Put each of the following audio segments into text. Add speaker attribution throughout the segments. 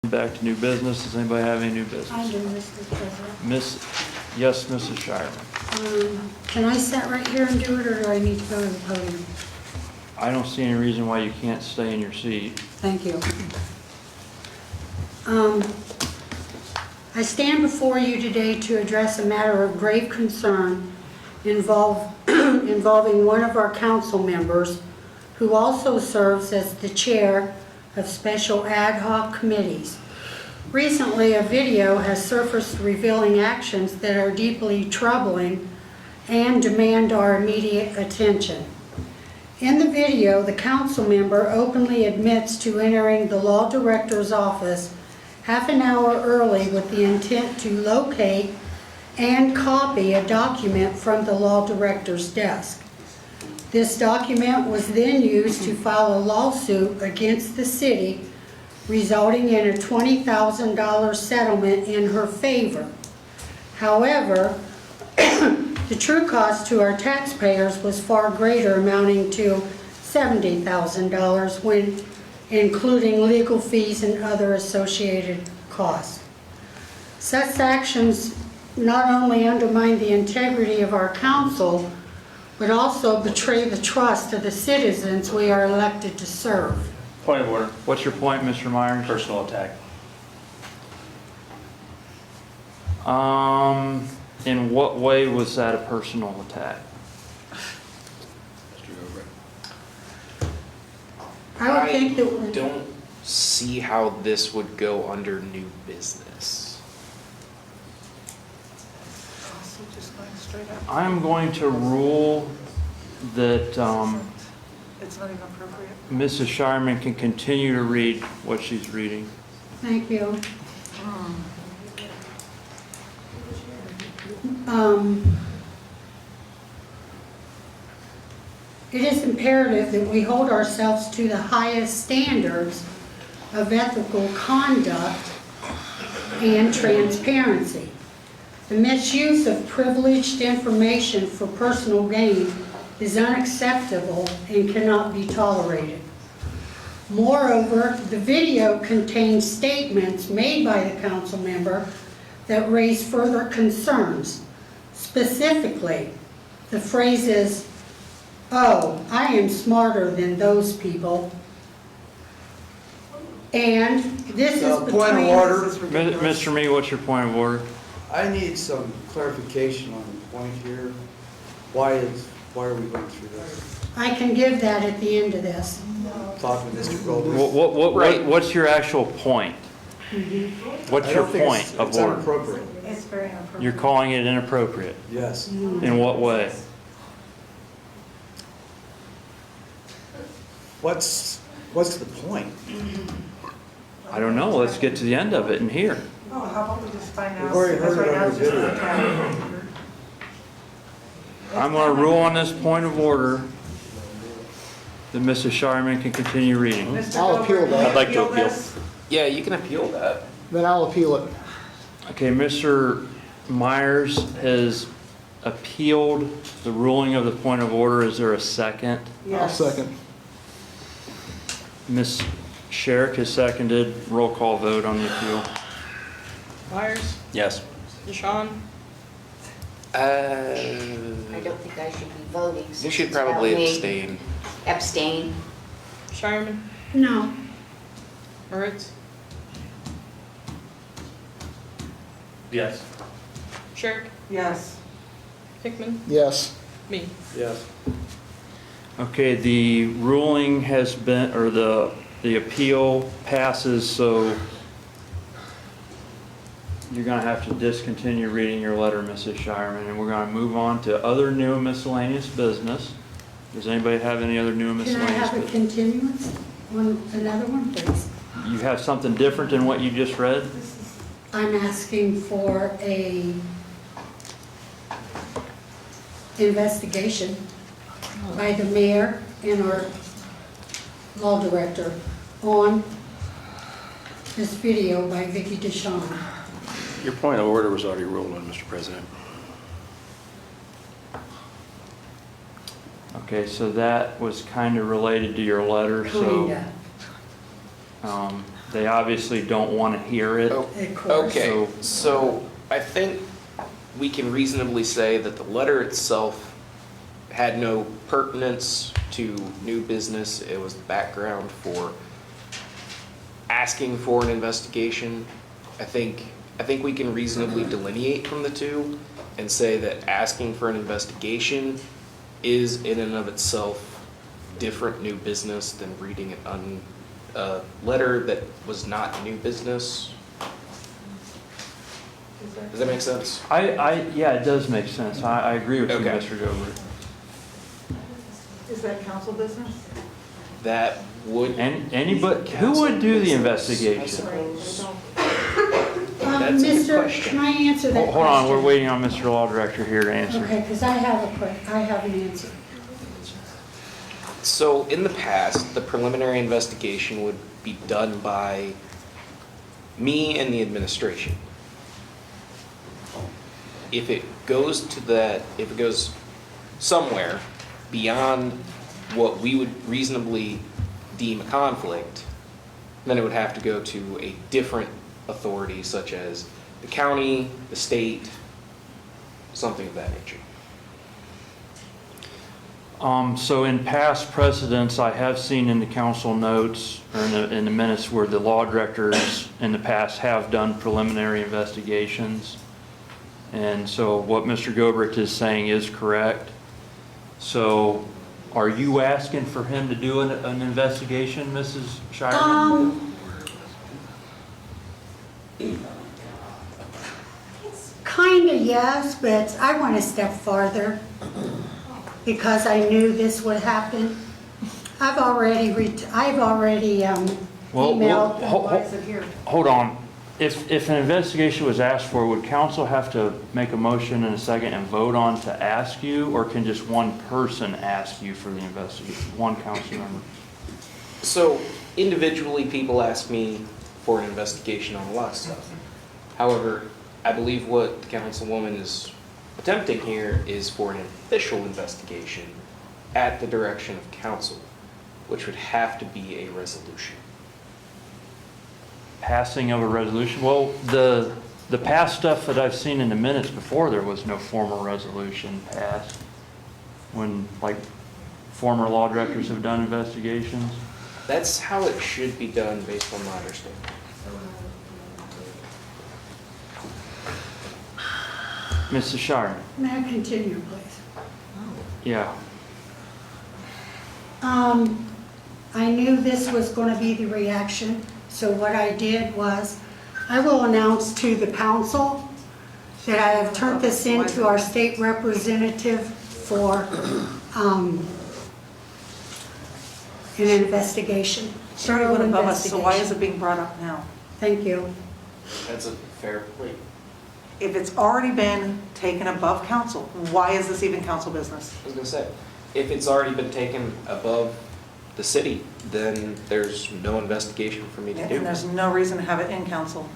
Speaker 1: Back to new business. Does anybody have any new business?
Speaker 2: I do, Mr. President.
Speaker 1: Yes, Mrs. Shireman.
Speaker 2: Can I sit right here and do it, or do I need to go to the podium?
Speaker 1: I don't see any reason why you can't stay in your seat.
Speaker 2: Thank you. I stand before you today to address a matter of grave concern involving one of our council members who also serves as the chair of special ad hoc committees. Recently, a video has surfaced revealing actions that are deeply troubling and demand our immediate attention. In the video, the council member openly admits to entering the law director's office half an hour early with the intent to locate and copy a document from the law director's desk. This document was then used to file a lawsuit against the city, resulting in a $20,000 settlement in her favor. However, the true cost to our taxpayers was far greater, amounting to $70,000 when including legal fees and other associated costs. Such actions not only undermine the integrity of our council, but also betray the trust of the citizens we are elected to serve.
Speaker 3: Point of order.
Speaker 1: What's your point, Mr. Myers?
Speaker 3: Personal attack.
Speaker 1: In what way was that a personal attack?
Speaker 2: I would think that
Speaker 4: I don't see how this would go under new business.
Speaker 1: I'm going to rule that
Speaker 5: It's not even appropriate.
Speaker 1: Mrs. Shireman can continue to read what she's reading.
Speaker 2: Thank you. It is imperative that we hold ourselves to the highest standards of ethical conduct and transparency. The misuse of privileged information for personal gain is unacceptable and cannot be tolerated. Moreover, the video contains statements made by the council member that raise further concerns. Specifically, the phrases, "Oh, I am smarter than those people," and this is
Speaker 6: Point of order.
Speaker 1: Mr. Mee, what's your point of order?
Speaker 6: I need some clarification on the point here. Why are we going through this?
Speaker 2: I can give that at the end of this.
Speaker 6: Talk with Mr. Goldberg.
Speaker 1: What's your actual point? What's
Speaker 6: I
Speaker 1: your
Speaker 6: don't think
Speaker 1: point
Speaker 6: it's
Speaker 1: of order?
Speaker 6: inappropriate.
Speaker 5: It's very inappropriate.
Speaker 1: You're calling it inappropriate.
Speaker 6: Yes.
Speaker 1: In what way?
Speaker 6: What's the point?
Speaker 1: I don't know. Let's get to the end of it and hear.
Speaker 5: Oh, how about we just find out?
Speaker 6: We've already
Speaker 5: because
Speaker 6: heard it
Speaker 5: right now
Speaker 6: on
Speaker 5: it's
Speaker 6: the
Speaker 5: just an
Speaker 6: video.
Speaker 5: attack.
Speaker 1: I'm going to rule on this point of order that Mrs. Shireman can continue reading.
Speaker 5: Mr.
Speaker 7: I'll appeal
Speaker 5: Goldberg,
Speaker 7: that.
Speaker 3: I'd like to appeal.
Speaker 5: this?
Speaker 4: Yeah, you can appeal that.
Speaker 7: Then I'll appeal it.
Speaker 1: Okay, Mr. Myers has appealed the ruling of the point of order. Is there a second?
Speaker 7: I'll
Speaker 5: Yes.
Speaker 7: second.
Speaker 1: Ms. Sherrick has seconded. Roll call vote on the appeal.
Speaker 8: Myers,
Speaker 3: Yes.
Speaker 8: Deshawn,
Speaker 9: I don't think I should be voting.
Speaker 4: You
Speaker 9: since
Speaker 4: should
Speaker 9: it's about
Speaker 4: probably
Speaker 9: me.
Speaker 4: abstain.
Speaker 9: Abstain.
Speaker 8: Shireman,
Speaker 2: No.
Speaker 8: Moritz,
Speaker 3: Yes.
Speaker 8: Sherrick,
Speaker 5: Yes.
Speaker 8: Hickman,
Speaker 7: Yes.
Speaker 8: me.
Speaker 6: Yes.
Speaker 1: Okay, the ruling has been, or the appeal passes, so you're going to have to discontinue reading your letter, Mrs. Shireman, and we're going to move on to other new and miscellaneous business. Does anybody have any other new and
Speaker 2: Can I
Speaker 1: miscellaneous
Speaker 2: have a
Speaker 1: business?
Speaker 2: continuance on another one, please?
Speaker 1: You have something different than what you just read?
Speaker 2: I'm asking for a investigation by the mayor and our law director on this video by Vicki Deshawn.
Speaker 3: Your point of order was already ruled on, Mr. President.
Speaker 1: Okay, so that was kind of related to your letter, so.
Speaker 2: Kinda.
Speaker 1: they obviously don't want to hear it.
Speaker 4: Oh,
Speaker 2: Of course.
Speaker 4: Okay, so I think we can reasonably say that the letter itself had no pertinence to new business. It was the background for asking for an investigation. I think we can reasonably delineate from the two and say that asking for an investigation is in and of itself different new business than reading a letter that was not new business. Does that make sense?
Speaker 1: Yeah, it does make sense. I agree with you,
Speaker 4: Okay.
Speaker 1: Mr. Gilbert.
Speaker 5: Is that council business?
Speaker 4: That would.
Speaker 1: And anybody, who would do the investigation?
Speaker 4: That's a good
Speaker 2: Mr.,
Speaker 4: question.
Speaker 2: can I answer that
Speaker 1: Hold on, we're
Speaker 2: question?
Speaker 1: waiting on Mr. Law Director here to answer.
Speaker 2: Okay, because I have an answer.
Speaker 4: So in the past, the preliminary investigation would be done by me and the administration. If it goes somewhere beyond what we would reasonably deem a conflict, then it would have to go to a different authority such as the county, the state, something of that nature.
Speaker 1: So in past precedents, I have seen in the council notes or in the minutes where the law directors in the past have done preliminary investigations. And so what Mr. Gilbert is saying is correct. So are you asking for him to do an investigation, Mrs. Shireman?
Speaker 2: Kinda, yes, but I went a step farther because I knew this would happen. I've already
Speaker 1: Well,
Speaker 2: emailed.
Speaker 5: Why is it here?
Speaker 1: Hold on. If an investigation was asked for, would council have to make a motion in a second and vote on to ask you, or can just one person ask you for the investigation, one council member?
Speaker 4: So individually, people ask me for an investigation on a lot of stuff. However, I believe what the councilwoman is attempting here is for an official investigation at the direction of council, which would have to be a resolution.
Speaker 1: Passing of a resolution? Well, the past stuff that I've seen in the minutes before, there was no formal resolution passed. When, like, former law directors have done investigations.
Speaker 4: That's how it should be done based on my understanding.
Speaker 1: Mrs. Shireman?
Speaker 2: May I continue, please?
Speaker 1: Yeah.
Speaker 2: I knew this was going to be the reaction, so what I did was, I will announce to the council that I have turned this in to our state representative for an investigation.
Speaker 5: It's already went above us, so why is
Speaker 2: Investigation.
Speaker 5: it being brought up now?
Speaker 2: Thank you.
Speaker 4: That's a fair point.
Speaker 5: If it's already been taken above council, why is this even council business?
Speaker 4: I was gonna say, if it's already been taken above the city, then there's no investigation for me to do.
Speaker 5: And there's no reason to have it in council.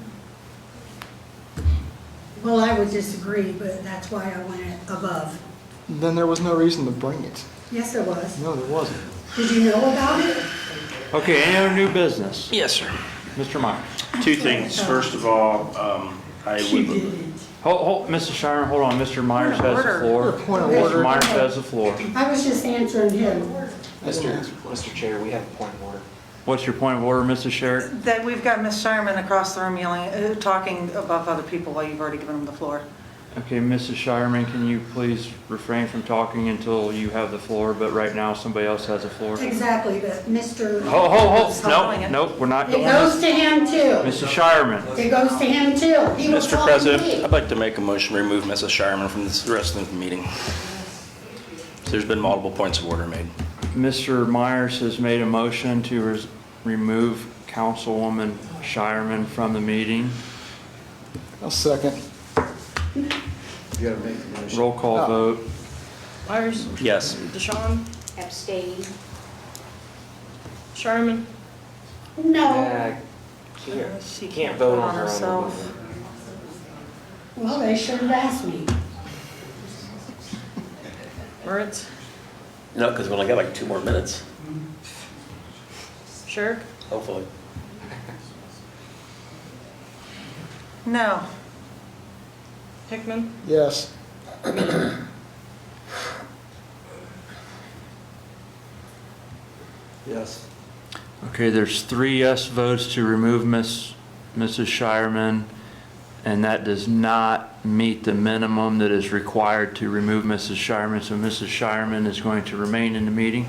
Speaker 2: Well, I would disagree, but that's why I went above.
Speaker 7: Then there was no reason to bring it.
Speaker 2: Yes, there was.
Speaker 7: No, there wasn't.
Speaker 2: Did you know about it?
Speaker 1: Okay, any other new business?
Speaker 3: Yes, sir.
Speaker 1: Mr. Myers?
Speaker 3: Two things. First of all, I
Speaker 2: She
Speaker 3: would,
Speaker 2: didn't.
Speaker 1: Hold, Mrs. Shireman, hold on. Mr. Myers has the floor.
Speaker 7: Point of
Speaker 1: Mr.
Speaker 7: order.
Speaker 1: Myers has the floor.
Speaker 2: I was just answering him.
Speaker 4: Mr. Chair, we have a point of order.
Speaker 1: What's your point of order, Mrs. Sherrick?
Speaker 5: That we've got Ms. Shireman across the room yelling, talking above other people while you've already given them the floor.
Speaker 1: Okay, Mrs. Shireman, can you please refrain from talking until you have the floor, but right now somebody else has the floor?
Speaker 2: Exactly, but Mr.
Speaker 1: Nope, nope, we're not
Speaker 2: It
Speaker 1: doing
Speaker 2: goes
Speaker 1: this.
Speaker 2: to him too.
Speaker 1: Mrs. Shireman,
Speaker 2: It goes to him too. He was
Speaker 3: Mr.
Speaker 2: talking to
Speaker 3: President,
Speaker 2: me.
Speaker 3: I'd like to make a motion to remove Mrs. Shireman from the rest of the meeting. There's been multiple points of order made.
Speaker 1: Mr. Myers has made a motion to remove Councilwoman Shireman from the meeting.
Speaker 7: A second.
Speaker 6: You gotta make the motion.
Speaker 1: Roll call
Speaker 7: Oh.
Speaker 1: vote.
Speaker 8: Myers,
Speaker 3: Yes.
Speaker 8: Deshawn,
Speaker 9: Abstain.
Speaker 8: Sherman,
Speaker 2: No.
Speaker 5: She
Speaker 4: Can't vote on her own.
Speaker 5: herself.
Speaker 2: Well, they should have asked me.
Speaker 8: Moritz,
Speaker 10: No, because we only got like 2 more minutes,
Speaker 8: Shirk,
Speaker 10: hopefully.
Speaker 5: No.
Speaker 8: Hickman,
Speaker 7: Yes.
Speaker 6: Yes.
Speaker 1: Okay, there's 3 yes votes to remove Mrs. Shireman, and that does not meet the minimum that is required to remove Mrs. Shireman, so Mrs. Shireman is going to remain in the meeting.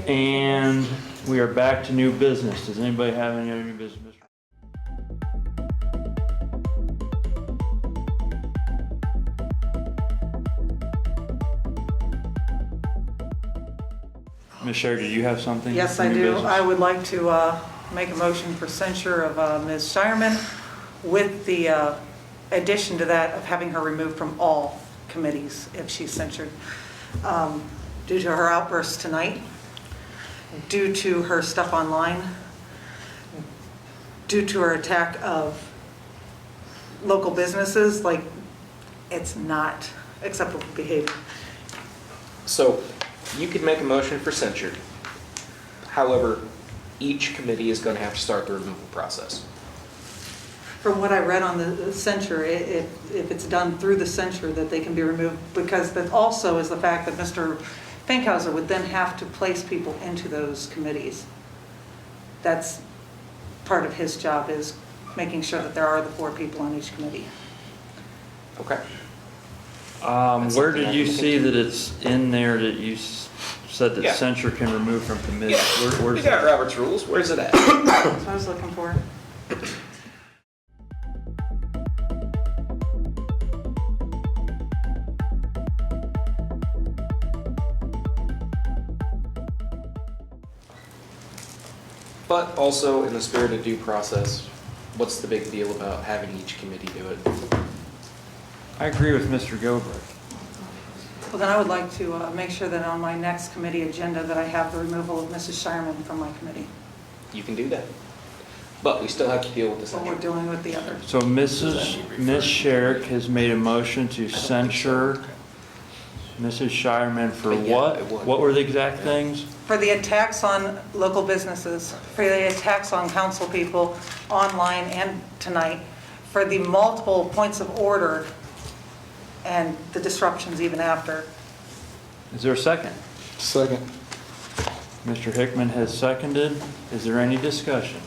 Speaker 1: And we are back to new business. Does anybody have any other new business? Ms. Sherry, do you have something?
Speaker 5: Yes,
Speaker 1: for
Speaker 5: I
Speaker 1: new
Speaker 5: do.
Speaker 1: business?
Speaker 5: I would like to make a motion for censure of Ms. Shireman with the addition to that of having her removed from all committees if she's censured due to her outbursts tonight, due to her stuff online, due to her attack of local businesses. Like, it's not acceptable behavior.
Speaker 4: So you could make a motion for censure. However, each committee is going to have to start the removal process.
Speaker 5: From what I read on the censure, if it's done through the censure, that they can be removed, because that also is the fact that Mr. Finkhauser would then have to place people into those committees. That's part of his job, is making sure that there are the 4 people on each committee.
Speaker 4: Okay.
Speaker 1: Where
Speaker 4: That's something I
Speaker 1: did you
Speaker 4: can look
Speaker 1: see
Speaker 4: into.
Speaker 1: that it's in there that you said that
Speaker 4: Yeah.
Speaker 1: censure can remove from committee?
Speaker 4: Yeah, we
Speaker 1: Where's
Speaker 4: got
Speaker 1: that?
Speaker 4: Robert's rules. Where's it at?
Speaker 5: That's what I was looking for.
Speaker 4: But also, in the spirit of due process, what's the big deal about having each committee do it?
Speaker 1: I agree with Mr. Goldberg.
Speaker 5: Well, then I would like to make sure that on my next committee agenda that I have the removal of Mrs. Shireman from my committee,
Speaker 4: You can do that. But we still have to deal with the
Speaker 5: what we're
Speaker 4: censure.
Speaker 5: doing with the other.
Speaker 1: So Ms. Sherrick has made a motion to censure Mrs. Shireman for
Speaker 4: Yeah,
Speaker 1: what?
Speaker 4: it would.
Speaker 1: What were the exact things?
Speaker 5: For the attacks on local businesses, for the attacks on council people online and tonight, for the multiple points of order and the disruptions even after.
Speaker 1: Is there a second?
Speaker 7: Second.
Speaker 1: Mr. Hickman has seconded. Is there any discussion?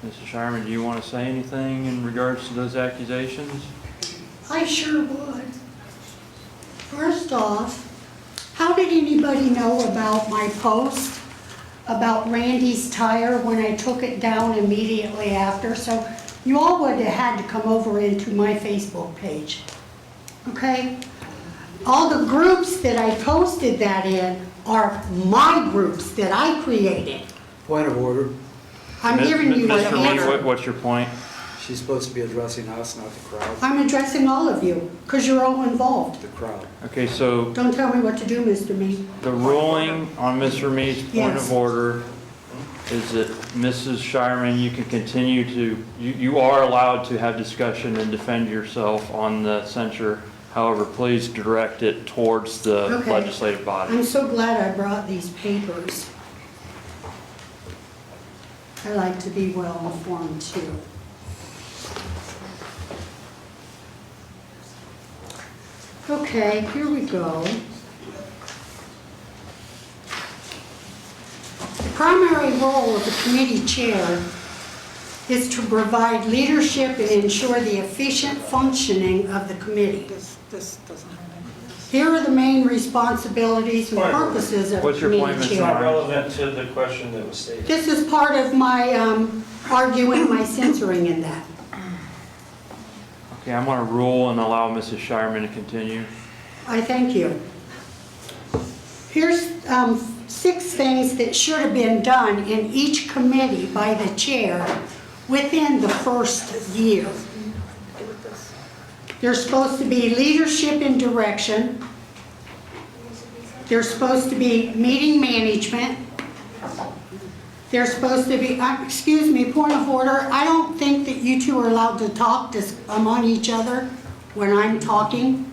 Speaker 1: Mrs. Shireman, do you want to say anything in regards to those accusations?
Speaker 2: I sure would. First off, how did anybody know about my post about Randy's tire when I took it down immediately after? So you all would have had to come over into my Facebook page, okay? All the groups that I posted that in are my groups that I created.
Speaker 6: Point of order.
Speaker 2: I'm giving you an
Speaker 1: Mr. Mead,
Speaker 2: answer.
Speaker 1: what's your point?
Speaker 6: She's supposed to be addressing us, not the crowd.
Speaker 2: I'm addressing all of you, because you're all involved.
Speaker 6: The crowd.
Speaker 1: Okay, so
Speaker 2: Don't tell me what to do, Mr. Mead.
Speaker 1: the ruling on Mr. Mead's point
Speaker 2: Yes.
Speaker 1: of order is that Mrs. Shireman, you can continue to, you are allowed to have discussion and defend yourself on the censure. However, please direct it towards the
Speaker 2: Okay.
Speaker 1: legislative body.
Speaker 2: I'm so glad I brought these papers. I like to be well informed too. Okay, here we go. The primary role of the committee chair is to provide leadership and ensure the efficient functioning of the committee.
Speaker 5: This doesn't have any of this.
Speaker 2: Here are the main responsibilities and purposes of the
Speaker 1: What's your point,
Speaker 2: committee
Speaker 1: Ms.
Speaker 2: chair.
Speaker 1: Myers?
Speaker 10: Relevant to the question that was stated.
Speaker 2: This is part of my arguing my censoring in that.
Speaker 1: Okay, I'm going to rule and allow Mrs. Shireman to continue.
Speaker 2: I thank you. Here's 6 things that should have been done in each committee by the chair within the first year. There's supposed to be leadership and direction. There's supposed to be meeting management. There's supposed to be, excuse me, point of order. I don't think that you two are allowed to talk among each other when I'm talking.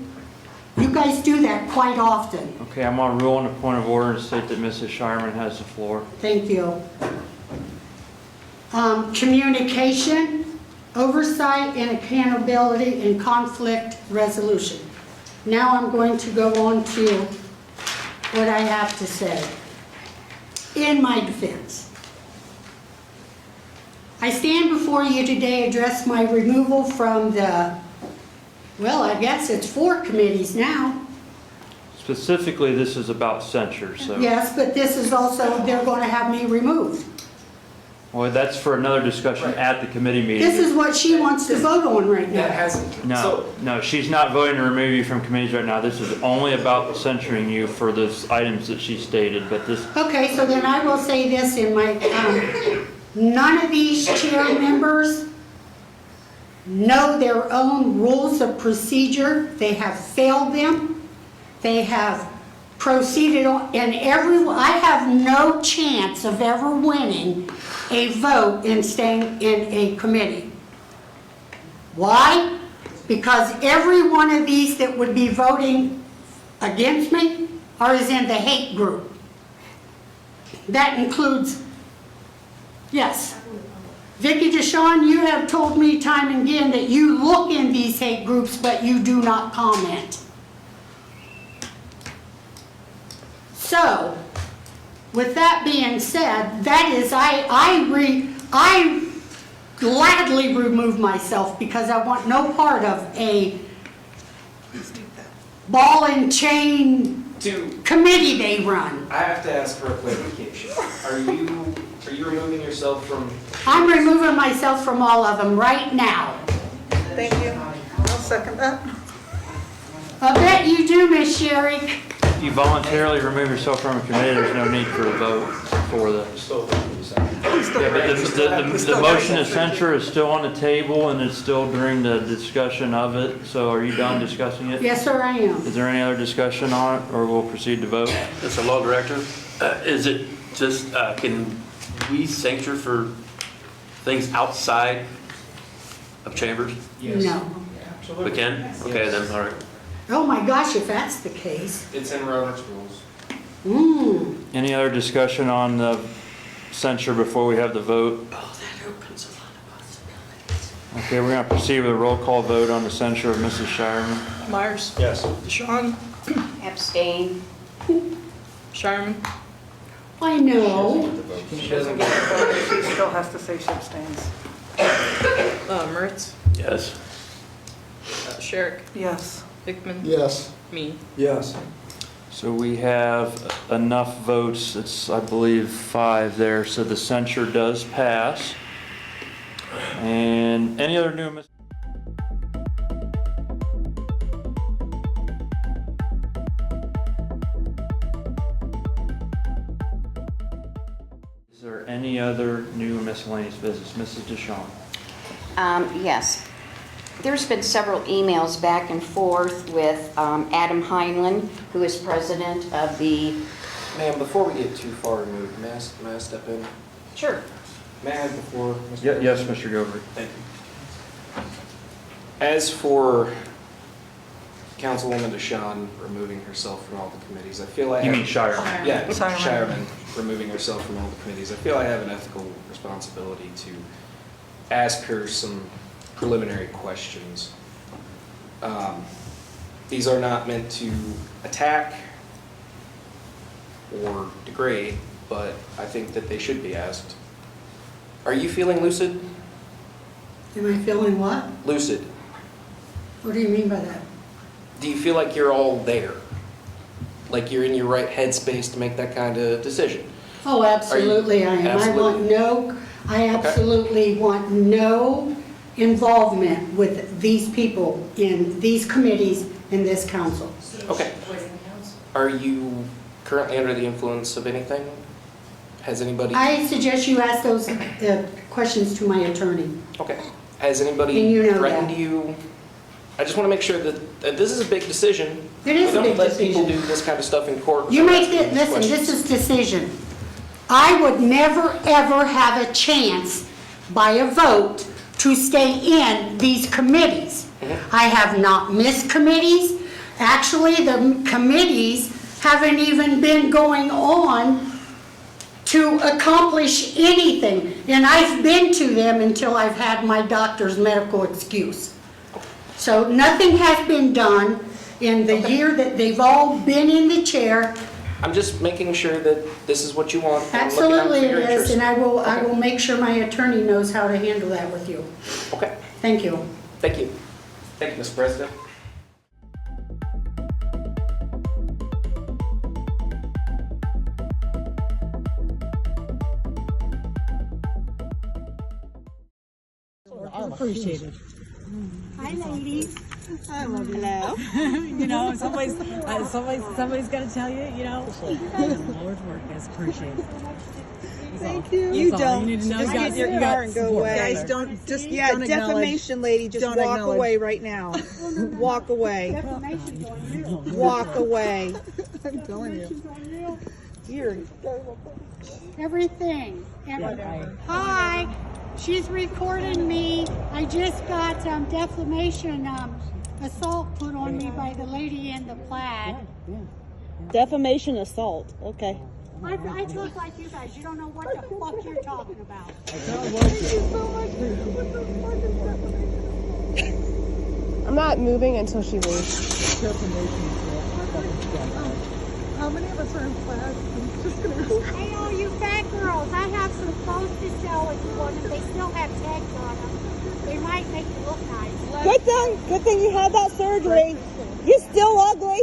Speaker 2: You guys do that quite often.
Speaker 1: Okay, I'm going to rule on the point of order and state that Mrs. Shireman has the floor.
Speaker 2: Thank you. communication, oversight, and accountability, and conflict resolution. Now I'm going to go on to what I have to say. In my defense, I stand before you today, address my removal from the, well, I guess it's 4 committees now.
Speaker 1: Specifically, this is about censure, so.
Speaker 2: Yes, but this is also, they're going to have me removed.
Speaker 1: Well, that's for another discussion at the committee meeting.
Speaker 2: This is what she wants to vote on right
Speaker 4: That
Speaker 2: now.
Speaker 4: hasn't.
Speaker 1: No, she's not voting to remove you from committees right now. This is only about censuring you for the items that she stated, but this,
Speaker 2: Okay, so then I will say this in my, none of these chair members know their own rules of procedure. They have failed them. They have proceeded on, and I have no chance of ever winning a vote and staying in a committee. Why? Because every one of these that would be voting against me is in the hate group. That includes, yes. Vicki DeShawn, you have told me time and again that you look in these hate groups, but you do not comment. So, with that being said, that is, I gladly remove myself because I want no part of a ball and chain committee they run.
Speaker 4: I have to ask for a clarification. Are you removing yourself from?
Speaker 2: I'm removing myself from all of them right now.
Speaker 5: Thank you. I'll second that.
Speaker 2: I bet you do, Miss Sherry.
Speaker 1: if you voluntarily remove yourself from a committee, there's no need for a vote for the. Yeah, but the motion to censure is still on the table and it's still during the discussion of it. So are you done discussing it?
Speaker 2: Yes, sir, I am.
Speaker 1: Is there any other discussion on it or we'll proceed to vote?
Speaker 11: Mr. Law Director, is it just, can we censure for things outside of chambers?
Speaker 2: No.
Speaker 11: We can? Okay, then, all right.
Speaker 2: Oh my gosh, if that's the case.
Speaker 4: It's in Robert's rules.
Speaker 1: Any other discussion on the censure before we have the vote?
Speaker 2: Oh, that opens a lot of possibilities.
Speaker 1: Okay, we're going to proceed with a roll call vote on the censure of Mrs. Shireman.
Speaker 8: Myers.
Speaker 10: Yes.
Speaker 8: DeShawn.
Speaker 9: Abstain.
Speaker 8: Shireman.
Speaker 2: I know.
Speaker 5: She doesn't get the vote. She still has to say she abstains.
Speaker 8: Moritz.
Speaker 11: Yes.
Speaker 8: Sherrick.
Speaker 5: Yes.
Speaker 8: Hickman.
Speaker 7: Yes.
Speaker 8: Me.
Speaker 6: Yes.
Speaker 1: So we have enough votes, it's, I believe, 5 there, so the censure does pass. And any other new? Is there any other new miscellaneous business? Mrs. DeShawn?
Speaker 9: Yes. There's been several emails back and forth with Adam Heinlein, who is president of the...
Speaker 4: Ma'am, before we get too far removed, may I step in?
Speaker 9: Sure.
Speaker 4: May I have the floor, Mr.
Speaker 1: Yes, Mr. Gilbert.
Speaker 4: Thank you. As for Councilwoman DeShawn removing herself from all the committees, I feel I have...
Speaker 1: You mean Shireman?
Speaker 4: Yeah,
Speaker 5: Shireman.
Speaker 4: Shireman removing herself from all the committees. I feel I have an ethical responsibility to ask her some preliminary questions. These are not meant to attack or degrade, but I think that they should be asked. Are you feeling lucid?
Speaker 2: Am I feeling what?
Speaker 4: Lucid.
Speaker 2: What do you mean by that?
Speaker 4: Do you feel like you're all there? Like you're in your right headspace to make that kind of decision?
Speaker 2: Oh, absolutely I am.
Speaker 4: Absolutely.
Speaker 2: I absolutely want no involvement with these people in these committees in this council.
Speaker 4: Okay. Are you currently under the influence of anything? Has anybody...
Speaker 2: I suggest you ask those questions to my attorney.
Speaker 4: Okay. Has anybody
Speaker 2: And you know
Speaker 4: threatened
Speaker 2: that.
Speaker 4: you? I just want to make sure that this is a big decision.
Speaker 2: It is a big
Speaker 4: We don't let people
Speaker 2: decision.
Speaker 4: do this kind of stuff in court.
Speaker 2: You
Speaker 4: without
Speaker 2: make
Speaker 4: asking
Speaker 2: it,
Speaker 4: these
Speaker 2: listen, this
Speaker 4: questions.
Speaker 2: is decision. I would never, ever have a chance by a vote to stay in these committees. I have not missed committees. Actually, the committees haven't even been going on to accomplish anything. And I've been to them until I've had my doctor's medical excuse. So nothing has been done in the year that they've all been in the chair.
Speaker 4: I'm just making sure that this is what you want. and looking out
Speaker 2: Absolutely
Speaker 4: for your
Speaker 2: it is,
Speaker 4: interests.
Speaker 2: and I will make sure my attorney knows how to handle that with you.
Speaker 4: Okay,
Speaker 2: Thank you.
Speaker 4: thank you. Thank you, Mr. President.
Speaker 12: Appreciated.
Speaker 2: Hi, ladies.
Speaker 12: Hello. You know, somebody's got to tell you, you know, the Lord's work is appreciated.
Speaker 13: Thank you. You don't.
Speaker 12: You need to know
Speaker 13: Just
Speaker 12: you got,
Speaker 13: get your
Speaker 12: you
Speaker 13: car
Speaker 12: got
Speaker 13: and go
Speaker 12: support.
Speaker 13: away.
Speaker 12: Guys,
Speaker 13: Guys,
Speaker 12: don't just
Speaker 13: Yeah,
Speaker 12: don't acknowledge.
Speaker 13: defamation lady, just
Speaker 12: Don't
Speaker 13: walk
Speaker 12: acknowledge.
Speaker 13: away right now. Walk away. Walk away.
Speaker 12: I'm telling you.
Speaker 13: You're
Speaker 2: Everything. Hi, she's recording me. I just got defamation assault put on me by the lady in the plaid.
Speaker 13: defamation assault. Okay.
Speaker 2: I talk like you guys. You don't know what the fuck you're talking about.
Speaker 13: I'm not moving until she leaves.
Speaker 12: How many of us are in class? I'm just gonna.
Speaker 2: Hey, all you fat girls, I have some clothes to sell if you want them. They still have tags on them. They might make you look nice.
Speaker 13: Good thing you had that surgery. You're still ugly.